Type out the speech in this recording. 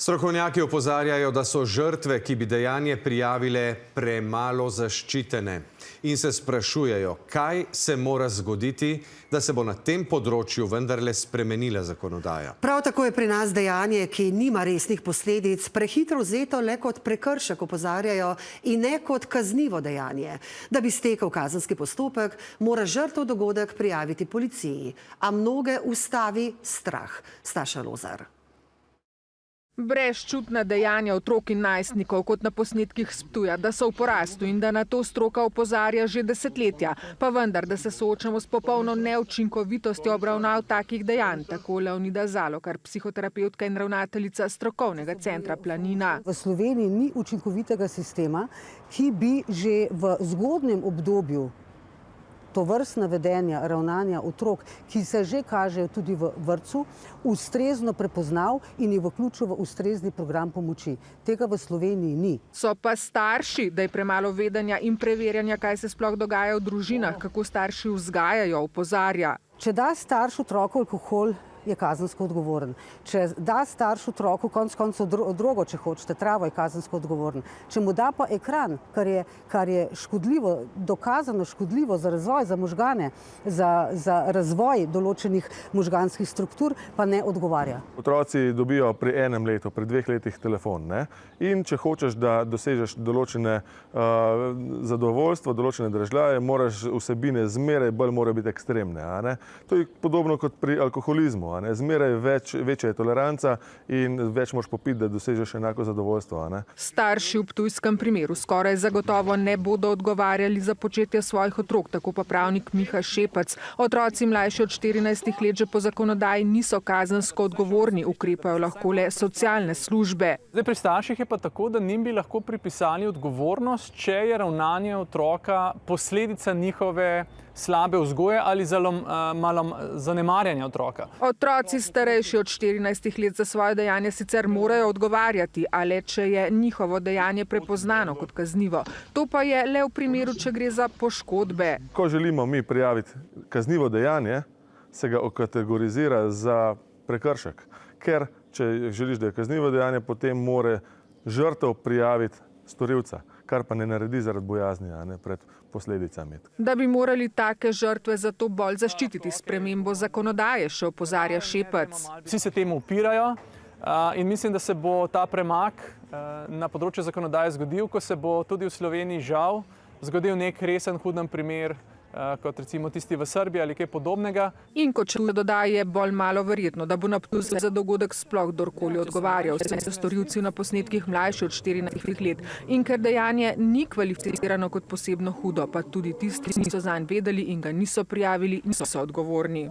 Strokovnjaki opozarjajo, da so žrtve, ki bi dejanje prijavile, premalo zaščitene in se sprašujejo, kaj se mora zgoditi, da se bo na tem področju vendarle spremenila zakonodaja. Prav tako je pri nas dejanje, ki nima resnih posledic, prehitro vzeto le kot prekršek, opozarjajo, in ne kot kaznivo dejanje. Da bi stekel kazenski postopek, mora žrtev dogodek prijaviti policiji, a mnoge ustavi strah. Staša Lozar. Brezčutna dejanja otrok in najstnikov, kot na posnetkih s Ptuja, da so v porastu in da na to stroka opozarja že desetletja, pa vendar, da se soočamo s popolno neučinkovitostjo obravnav takih dejanj, tako Leonida Zalokar, psihoterapevtka in ravnateljica strokovnega centra Planina. V Sloveniji ni učinkovitega sistema, ki bi že v zgodnjem obdobju tovrstna vedenja, ravnanja otrok, ki se že kažejo tudi v vrtcu, ustrezno prepoznal in jih vključil v ustrezni program pomoči. Tega v Sloveniji ni. So pa starši, da je premalo vedenja in preverjanja, kaj se sploh dogaja v družinah, kako starši vzgajajo, opozarja. Če da starš otroku alkohol, je kazensko odgovoren. Če da starš otroku konec koncev drogo, če hočete, travo, je kazensko odgovoren. Če mu da pa ekran, kar je škodljivo, dokazano škodljivo za razvoj, za možgane, za razvoj določenih možganskih struktur, pa ne odgovarja. Otroci dobijo pri enem letu, pri 2 letih telefon, ne? In če hočeš, da dosežeš določene zadovoljstvo, določene dražljaje, moraš vsebine zmeraj bolj morajo biti ekstremne, a ne? To je podobno kot pri alkoholizmu. Zmeraj večja je toleranca in več moraš popiti, da dosežeš enako zadovoljstvo. Starši v ptujskem primeru skoraj zagotovo ne bodo odgovarjali za početje svojih otrok, tako pa pravnik Miha Šepac. Otroci mlajši od 14 let že po zakonodaji niso kazensko odgovorni, ukrepajo lahko le socialne službe. Zdaj, pri starših je pa tako, da njim bi lahko pripisali odgovornost, če je ravnanje otroka posledica njihove slabe vzgoje ali malo zanemarjanja otroka. Otroci starejši od 14 let za svoje dejanje sicer morajo odgovarjati, a le če je njihovo dejanje prepoznano kot kaznivo. To pa je le v primeru, če gre za poškodbe. Ko želimo mi prijaviti kaznivo dejanje, se ga okategorizira za prekršek. Ker če želiš, da je kaznivo dejanje, potem mora žrtev prijaviti storilca, kar pa ne naredi zaradi bojazni, a ne pred posledicami. Da bi morali take žrtve zato bolj zaščititi s spremembo zakonodaje, še opozarja Šepac. Vsi se temu upirajo in mislim, da se bo ta premak na področju zakonodaje zgodil, ko se bo tudi v Sloveniji žal zgodil nek resen huden primer, kot recimo tisti v Srbiji ali kaj podobnega. In kot še dodaje, je bolj malo verjetno, da bo na Ptuju za dogodek sploh kdorkoli odgovarjal, saj so storilci na posnetkih mlajši od 14 let. In ker dejanje ni kvalificirano kot posebno hudo, pa tudi tisti, ki niso zanj vedeli in ga niso prijavili, niso odgovorni.